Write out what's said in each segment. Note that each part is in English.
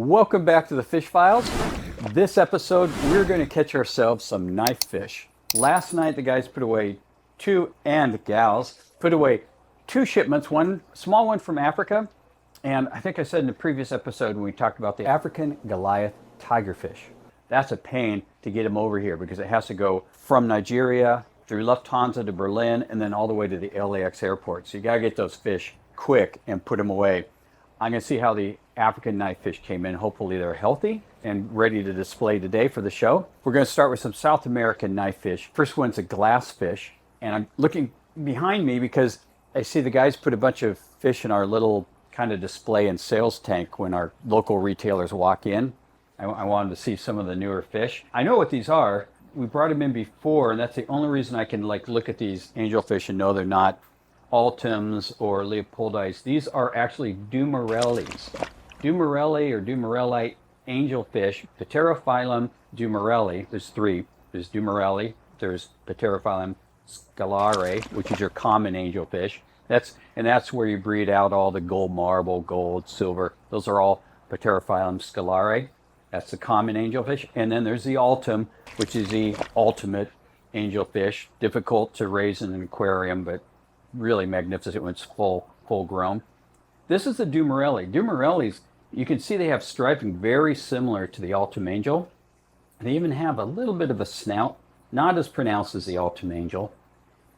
Welcome back to the Fish Files. This episode, we're going to catch ourselves some knife fish. Last night, the guys put away and gals put away two shipments, one small one from Africa, and I think I said in the previous episode when we talked about the African Goliath tigerfish. That's a pain to get them over here because it has to go from Nigeria through Lufthansa to Berlin and then all the way to the LAX airport. So you got to get those fish quick and put them away. I'm going to see how the African knifefish came in. Hopefully they're healthy and ready to display today for the show. We're going to start with some South American knifefish. First one's a glassfish, and I'm looking behind me because I see the guys put a bunch of fish in our little kind of display and sales tank when our local retailers walk in. I wanted to see some of the newer fish. I know what these are. We brought them in before, and that's the only reason I can look at these angelfish and know they're not Altums or Leopoldites. These are actually Dumerellis. Dumerelli or Dumerellite angelfish, Pterophyllum dumerelli. There's three. There's Dumerelli, there's Pterophyllum scalare, which is your common angelfish. That's where you breed out all the gold marble, gold, silver. Those are all Pterophyllum scalare. That's the common angelfish. And then there's the Altum, which is the ultimate angelfish. Difficult to raise in an aquarium, but really magnificent when it's full grown. This is the Dumerelli. Dumerellis, you can see they have striping very similar to the Altum angel. They even have a little bit of a snout, not as pronounced as the Altum angel.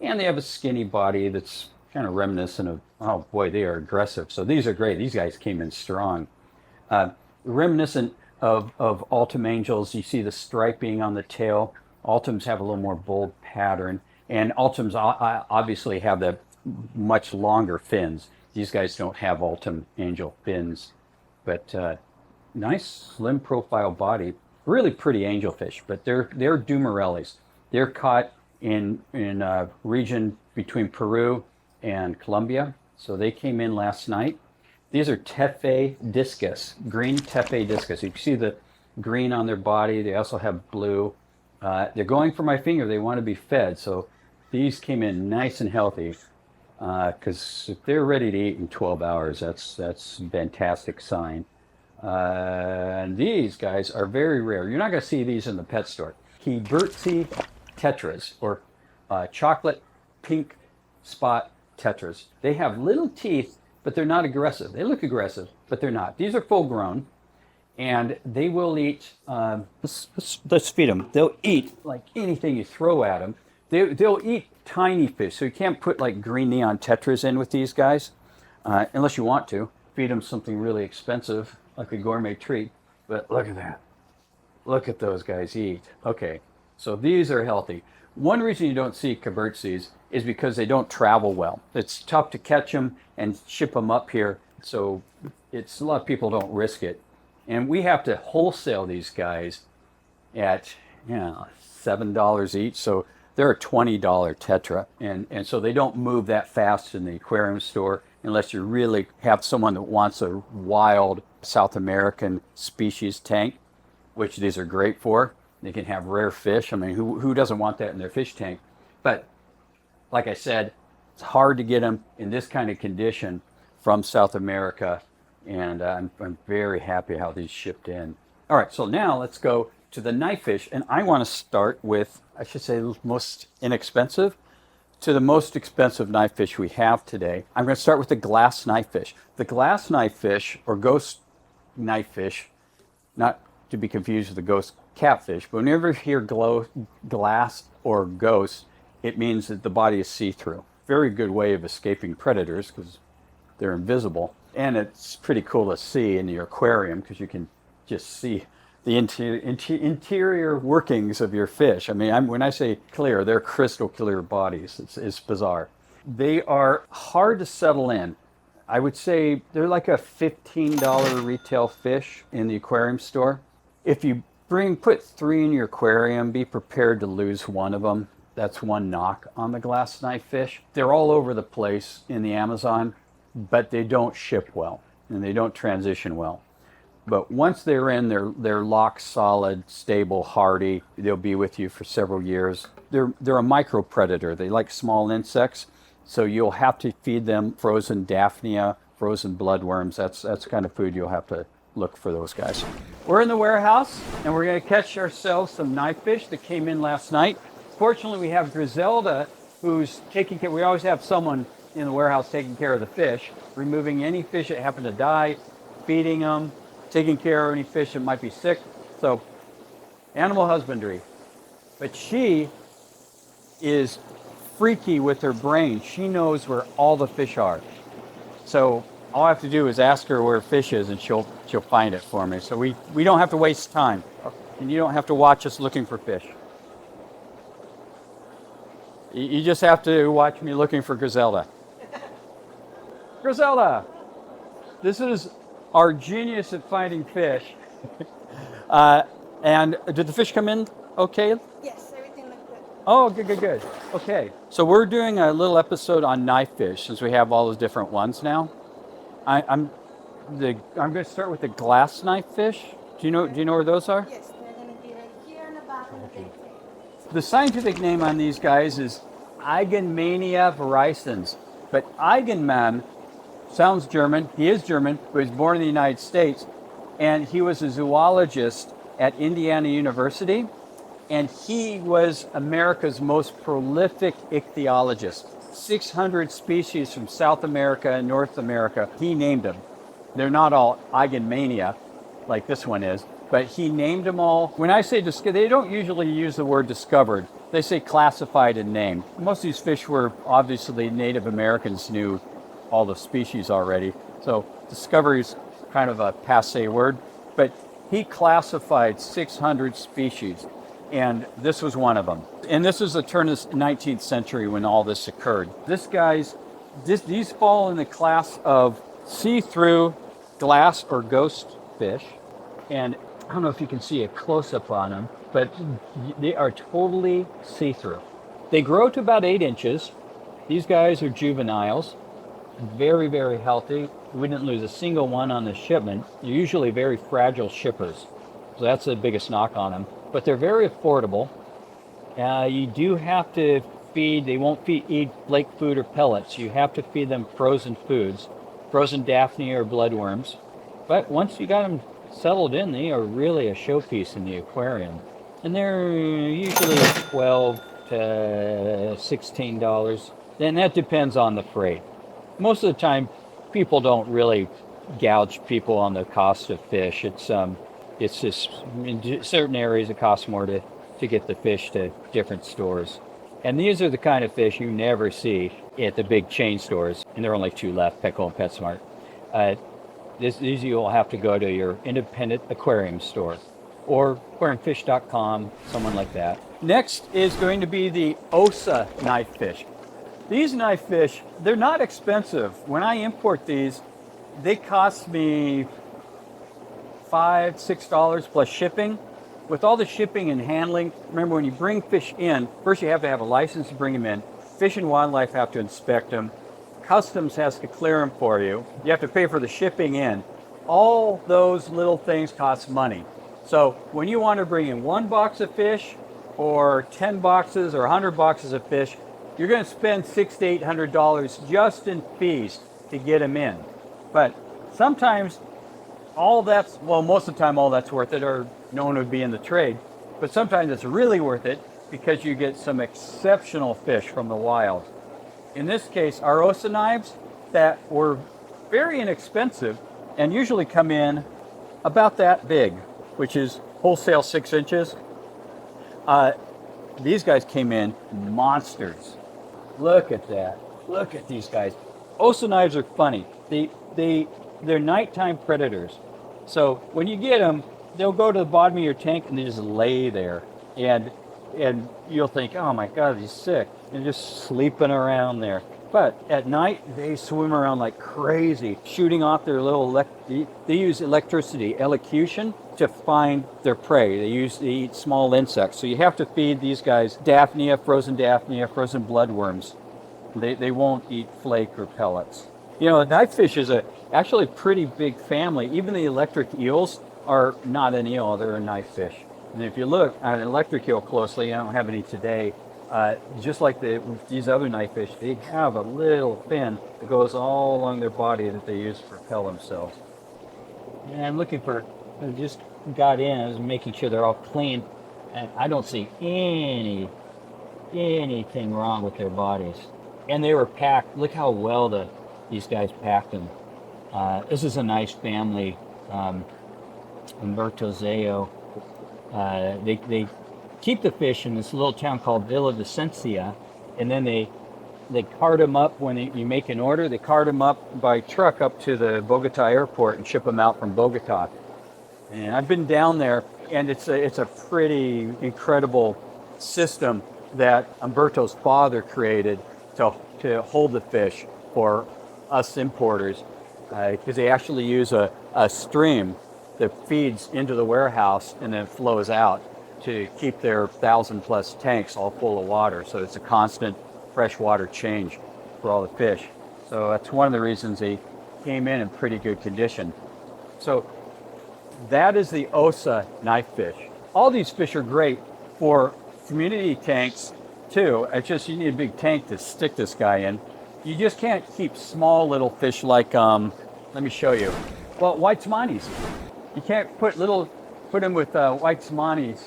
And they have a skinny body that's kind of reminiscent of, oh boy, they are aggressive. So these are great. These guys came in strong. Reminiscent of Altum angels, you see the striping on the tail. Altums have a little more bold pattern. And Altums obviously have the much longer fins. These guys don't have Altum angel fins. But nice slim profile body. Really pretty angelfish, but they're Dumerellis. They're caught in a region between Peru and Colombia. So they came in last night. These are Tefe discus, green Tefe discus. You can see the green on their body. They also have blue. They're going for my finger. They want to be fed. So these came in nice and healthy because if they're ready to eat in 12 hours, that's a fantastic sign. And these guys are very rare. You're not going to see these in the pet store. Kibertsi tetras, or chocolate pink spot tetras. They have little teeth, but they're not aggressive. They look aggressive, but they're not. These are full grown, and they will eat, let's feed them. They'll eat like anything you throw at them. They'll eat tiny fish, so you can't put like green neon tetras in with these guys, unless you want to. Feed them something really expensive, like a gourmet treat. But look at that. Look at those guys eat. Okay, so these are healthy. One reason you don't see Kibertsis is because they don't travel well. It's tough to catch them and ship them up here, so a lot of people don't risk it. And we have to wholesale these guys at $7 each, so they're a $20 tetra. And so they don't move that fast in the aquarium store unless you really have someone that wants a wild South American species tank, which these are great for. They can have rare fish. I mean, who doesn't want that in their fish tank? But like I said, it's hard to get them in this kind of condition from South America, and I'm very happy how these shipped in. All right, so now let's go to the knifefish, and I want to start with, I should say, most inexpensive to the most expensive knifefish we have today. I'm going to start with the glass knifefish. The glass knifefish, or ghost knifefish, not to be confused with the ghost catfish, but whenever you hear glass or ghost, it means that the body is see-through. Very good way of escaping predators because they're invisible. And it's pretty cool to see in your aquarium because you can just see the interior workings of your fish. I mean, when I say clear, they're crystal clear bodies. It's bizarre. They are hard to settle in. I would say they're like a $15 retail fish in the aquarium store. If you put 3 in your aquarium, be prepared to lose one of them. That's one knock on the glass knifefish. They're all over the place in the Amazon, but they don't ship well and they don't transition well. But once they're in, they're lock solid, stable, hardy. They'll be with you for several years. They're a micro predator. They like small insects, so you'll have to feed them frozen daphnia, frozen bloodworms. That's the kind of food you'll have to look for those guys. We're in the warehouse, and we're going to catch ourselves some knifefish that came in last night. Fortunately, we have Griselda, who's taking care. We always have someone in the warehouse taking care of the fish, removing any fish that happen to die, feeding them, taking care of any fish that might be sick. So, animal husbandry. But she is freaky with her brain. She knows where all the fish are. So all I have to do is ask her where fish is, and she'll find it for me. So we don't have to waste time, and you don't have to watch us looking for fish. You just have to watch me looking for Griselda. Griselda, this is our genius at finding fish. And did the fish come in okay? Yes, everything looked good. Oh, good. Okay, so we're doing a little episode on knifefish since we have all those different ones now. I'm going to start with the glass knifefish. Do you know where those are? Yes, they're going to be right here in the back of the big tank. The scientific name on these guys is Eigenmania virescens, but Eigenmann sounds German. He is German, but he was born in the United States, and he was a zoologist at Indiana University, and he was America's most prolific ichthyologist. 600 species from South America and North America, he named them. They're not all Eigenmania, like this one is, but he named them all. When I say they don't usually use the word discovered. They say classified and named. Most of these fish were obviously Native Americans knew all the species already. So discovery is kind of a passé word, but he classified 600 species, and this was one of them. And this was the turn of the 19th century when all this occurred. These fall in the class of see-through glass or ghost fish, and I don't know if you can see a close-up on them, but they are totally see-through. They grow to about 8 inches. These guys are juveniles, very, very healthy. We didn't lose a single one on the shipment. They're usually very fragile shippers, so that's the biggest knock on them. But they're very affordable. You do have to feed, they won't eat flake food or pellets. You have to feed them frozen foods, frozen Daphnia or bloodworms. But once you got them settled in, they are really a showpiece in the aquarium. And they're usually $12 to $16. And that depends on the freight. Most of the time, people don't really gouge people on the cost of fish. It's just in certain areas it costs more to get the fish to different stores. And these are the kind of fish you never see at the big chain stores. And there are only 2 left, Petco and PetSmart. These you'll have to go to your independent aquarium store or aquariumfish.com, someone like that. Next is going to be the Osa knifefish. These knifefish, they're not expensive. When I import these, they cost me $5, $6 plus shipping. With all the shipping and handling, remember when you bring fish in, first you have to have a license to bring them in. Fish and Wildlife have to inspect them. Customs has to clear them for you. You have to pay for the shipping in. All those little things cost money. So when you want to bring in 1 box of fish or 10 boxes or 100 boxes of fish, you're going to spend $600 to $800 just in fees to get them in. But sometimes most of the time all that's worth it, or no one would be in the trade. But sometimes it's really worth it because you get some exceptional fish from the wild. In this case, our Osa knives that were very inexpensive and usually come in about that big, which is wholesale 6 inches. These guys came in monsters. Look at that. Look at these guys. Osa knives are funny. They're nighttime predators. So when you get them, they'll go to the bottom of your tank and they just lay there. And you'll think, oh my God, he's sick. They're just sleeping around there. But at night, they swim around like crazy, shooting off their little, they use electrocution to find their prey. They eat small insects. So you have to feed these guys Daphnia, frozen bloodworms. They won't eat flake or pellets. You know, knifefish is actually a pretty big family. Even the electric eels are not an eel, they're a knifefish. And if you look at an electric eel closely, I don't have any today, just like these other knifefish, they have a little fin that goes all along their body that they use to propel themselves. And I'm looking for, I just got in, I was making sure they're all clean, and I don't see anything wrong with their bodies. And they were packed. Look how well these guys packed them. This is a nice family, Umberto Zeo. They keep the fish in this little town called Villa Vicencia, and then they cart them up when you make an order. They cart them up by truck up to the Bogota airport and ship them out from Bogota. And I've been down there, and it's a pretty incredible system that Umberto's father created to hold the fish for us importers, because they actually use a stream that feeds into the warehouse and then flows out to keep their 1,000+ tanks all full of water. So it's a constant freshwater change for all the fish. So that's one of the reasons they came in pretty good condition. So that is the Osa knifefish. All these fish are great for community tanks too. It's just you need a big tank to stick this guy in. You just can't keep small little fish like, let me show you. Well, Whitesmanis. You can't put them with Whitesmanis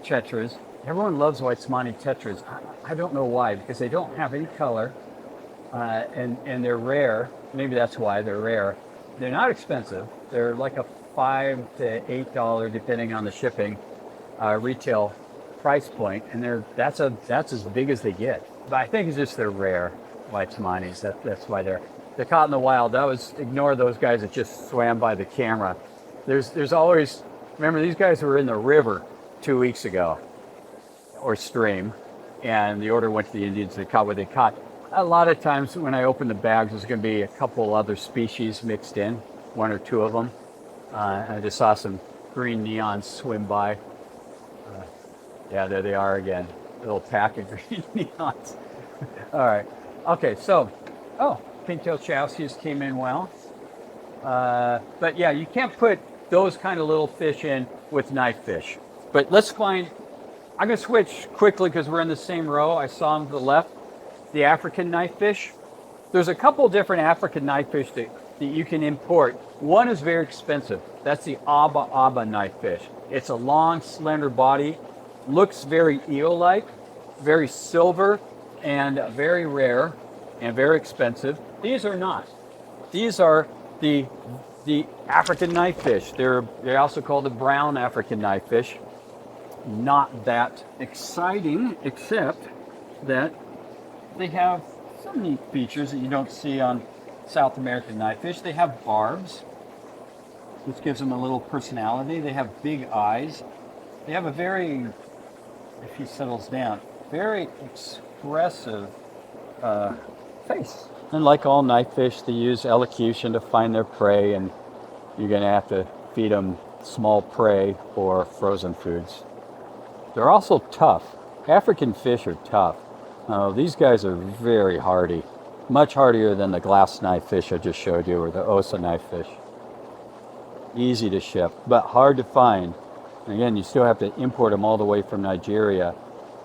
tetras. Everyone loves Whitesmani tetras. I don't know why, because they don't have any color, and they're rare. Maybe that's why they're rare. They're not expensive. They're like a $5 to $8, depending on the shipping, retail price point, and that's as big as they get. But I think it's just they're rare Whitesmanis. That's why they're caught in the wild. Ignore those guys that just swam by the camera. There's always, remember, these guys were in the river 2 weeks ago, or stream, and the order went to the Indians. They caught what they caught. A lot of times when I open the bags, there's going to be a couple other species mixed in, one or two of them. I just saw some green neons swim by. Yeah, there they are again, a little pack of green neons. All right, okay, so, pink-tailed chalsias came in well. But yeah, you can't put those kind of little fish in with knifefish. But let's find, I'm going to switch quickly because we're in the same row. I saw them to the left, the African knifefish. There's a couple different African knifefish that you can import. One is very expensive. That's the Aba knifefish. It's a long, slender body, looks very eel-like, very silver, and very rare, and very expensive. These are not. These are the African knifefish. They're also called the brown African knifefish. Not that exciting, except that they have some neat features that you don't see on South American knifefish. They have barbs, which gives them a little personality. They have big eyes. They have a very, if he settles down, very expressive face. And like all knifefish, they use elocution to find their prey, and you're going to have to feed them small prey or frozen foods. They're also tough. African fish are tough. These guys are very hardy, much hardier than the glass knifefish I just showed you, or the Osa knifefish. Easy to ship, but hard to find. And again, you still have to import them all the way from Nigeria.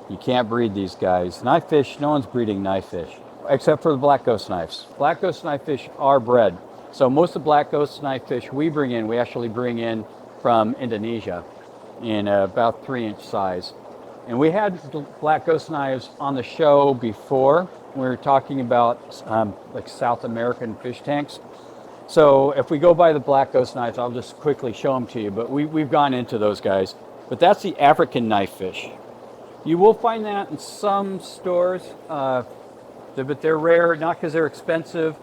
You can't breed these guys. Knifefish, no one's breeding knifefish, except for the black ghost knives. Black ghost knifefish are bred. So most of the black ghost knifefish we actually bring in from Indonesia in about 3-inch size. And we had black ghost knives on the show before. We were talking about like South American fish tanks. So if we go by the black ghost knives, I'll just quickly show them to you. But we've gone into those guys. But that's the African knifefish. You will find that in some stores, but they're rare, not because they're expensive,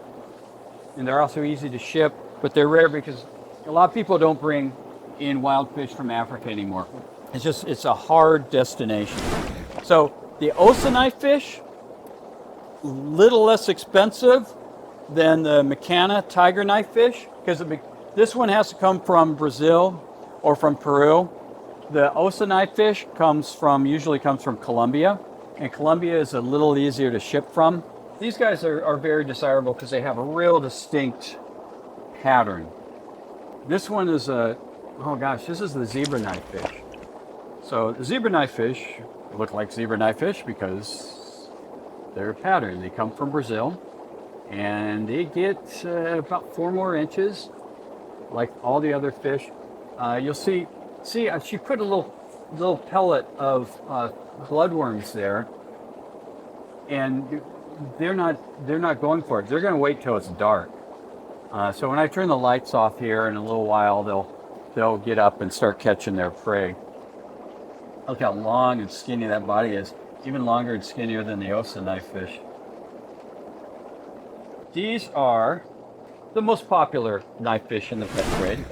and they're also easy to ship, but they're rare because a lot of people don't bring in wild fish from Africa anymore. It's a hard destination. So the Osa knifefish, little less expensive than the Macana tiger knifefish, because this one has to come from Brazil or from Peru. The Osa knifefish usually comes from Colombia, and Colombia is a little easier to ship from. These guys are very desirable because they have a real distinct pattern. This one is this is the zebra knifefish. So the zebra knifefish look like zebra knifefish because they're patterned. They come from Brazil, and they get about 4 more inches. like all the other fish. You'll see, she put a little pellet of bloodworms there, and they're not going for it. They're going to wait till it's dark. So when I turn the lights off here in a little while, they'll get up and start catching their prey. Look how long and skinny that body is. Even longer and skinnier than the Osage knifefish. These are the most popular knifefish in the pet trade.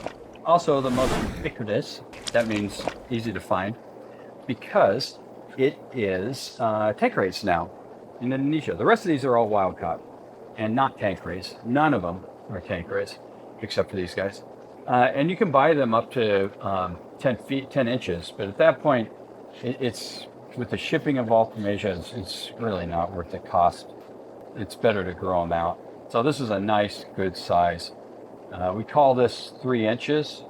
Also the most ubiquitous. That means easy to find, because it is tank raised now in Indonesia. The rest of these are all wild caught and not tank raised. None of them are tank raised except for these guys. And you can buy them up to 10 inches, but at that point, it's with the shipping involved from Asia, it's really not worth the cost. It's better to grow them out. So this is a nice, good size. We call this 3 inches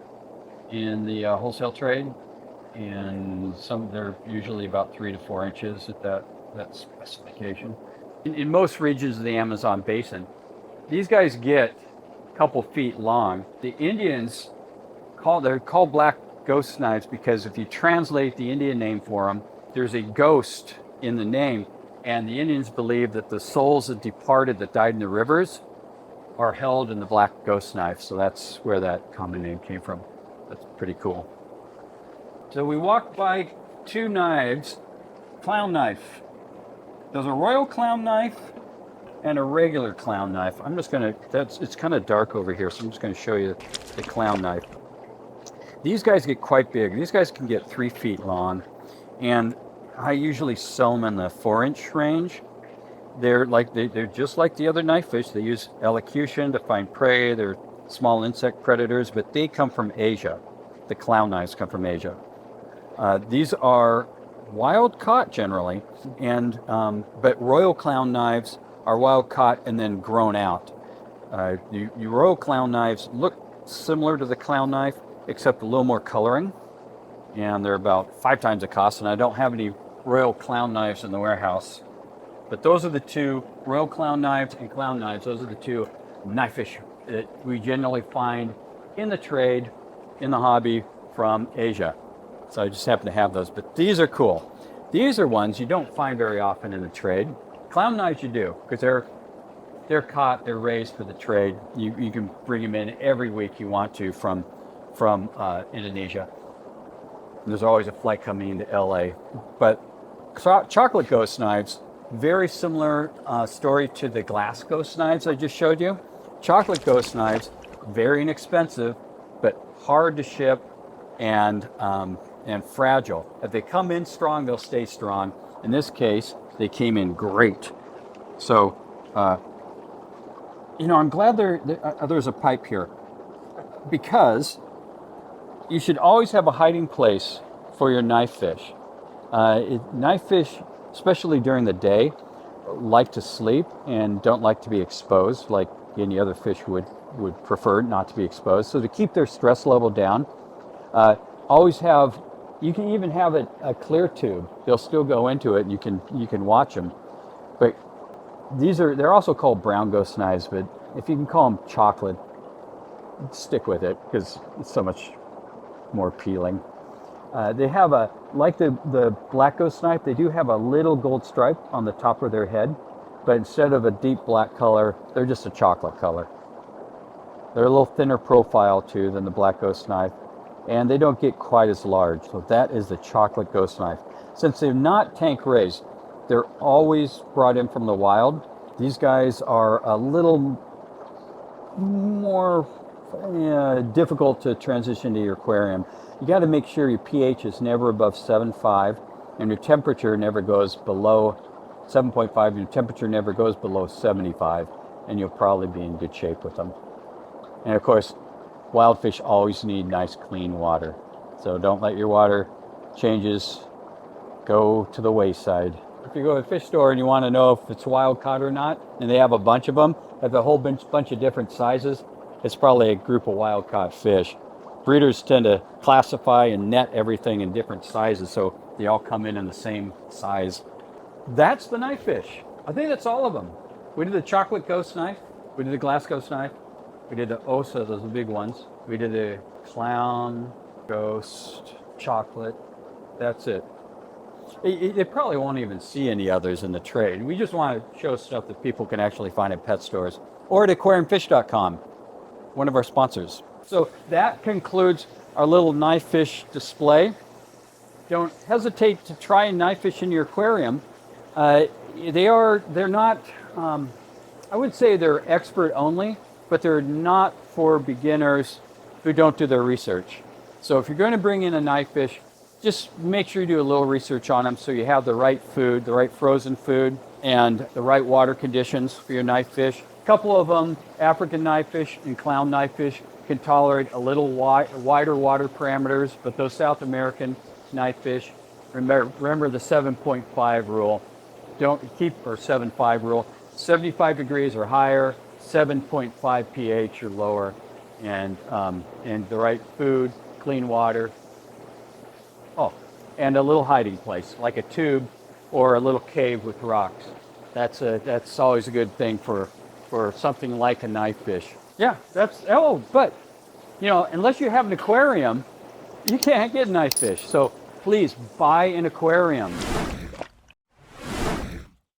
in the wholesale trade, and they're usually about 3 to 4 inches at that specification. In most regions of the Amazon basin, these guys get a couple feet long. The Indians they're called black ghost knives because if you translate the Indian name for them, there's a ghost in the name, and the Indians believe that the souls that departed that died in the rivers are held in the black ghost knife. So that's where that common name came from. That's pretty cool. So we walked by 2 knives, clown knife. There's a royal clown knife and a regular clown knife. It's kind of dark over here, so I'm just gonna show you the clown knife. These guys get quite big. These guys can get 3 feet long, and I usually sell them in the 4-inch range. They're just like the other knifefish. They use elocution to find prey. They're small insect predators, but they come from Asia. The clown knives come from Asia. These are wild caught generally, but royal clown knives are wild caught and then grown out. Your royal clown knives look similar to the clown knife, except a little more coloring, and they're about 5 times the cost, and I don't have any royal clown knives in the warehouse. But those are the 2 royal clown knives and clown knives. Those are the 2 knifefish that we generally find in the trade, in the hobby, from Asia. So I just happen to have those, but these are cool. These are ones you don't find very often in the trade. Clown knives you do, because they're caught, they're raised for the trade. You can bring them in every week you want to from Indonesia. And there's always a flight coming into LA. But chocolate ghost knives, very similar story to the glass ghost knives I just showed you. Chocolate ghost knives, very inexpensive, but hard to ship and fragile. If they come in strong, they'll stay strong. In this case, they came in great. So, I'm glad there's a pipe here, because you should always have a hiding place for your knifefish. Knifefish, especially during the day, like to sleep and don't like to be exposed, like any other fish would prefer not to be exposed. So to keep their stress level down, you can even have a clear tube. They'll still go into it, and you can watch them. But they're also called brown ghost knives, but if you can call them chocolate, stick with it, because it's so much more appealing. They have like the black ghost knife, they do have a little gold stripe on the top of their head, but instead of a deep black color, they're just a chocolate color. They're a little thinner profile too than the black ghost knife, and they don't get quite as large. So that is the chocolate ghost knife. Since they're not tank raised, they're always brought in from the wild. These guys are a little more difficult to transition to your aquarium. You got to make sure your pH is never above 7.5, and your temperature never goes below 7.5, and your temperature never goes below 75, and you'll probably be in good shape with them. And of course, wild fish always need nice clean water. So don't let your water changes go to the wayside. If you go to a fish store and you want to know if it's wild caught or not, and they have a bunch of them, have a whole bunch of different sizes, it's probably a group of wild caught fish. Breeders tend to classify and net everything in different sizes, so they all come in the same size. That's the knifefish. I think that's all of them. We did the chocolate ghost knife. We did the glass ghost knife. We did the Osage, those are the big ones. We did a clown, ghost, chocolate. That's it. They probably won't even see any others in the trade. We just want to show stuff that people can actually find at pet stores or at aquariumfish.com, one of our sponsors. So that concludes our little knifefish display. Don't hesitate to try knifefish in your aquarium. They're not, I would say they're expert only, but they're not for beginners who don't do their research. So if you're going to bring in a knifefish, just make sure you do a little research on them so you have the right food, the right frozen food, and the right water conditions for your knifefish. A couple of them, African knifefish and clown knifefish, can tolerate a little wider water parameters, but those South American knifefish, remember the 7.5 rule. Don't keep, or 7.5 rule. 75 degrees or higher, 7.5 pH or lower, and the right food, clean water. Oh, and a little hiding place, like a tube or a little cave with rocks. That's always a good thing for something like a knifefish. Yeah, but unless you have an aquarium, you can't get knifefish. So please buy an aquarium.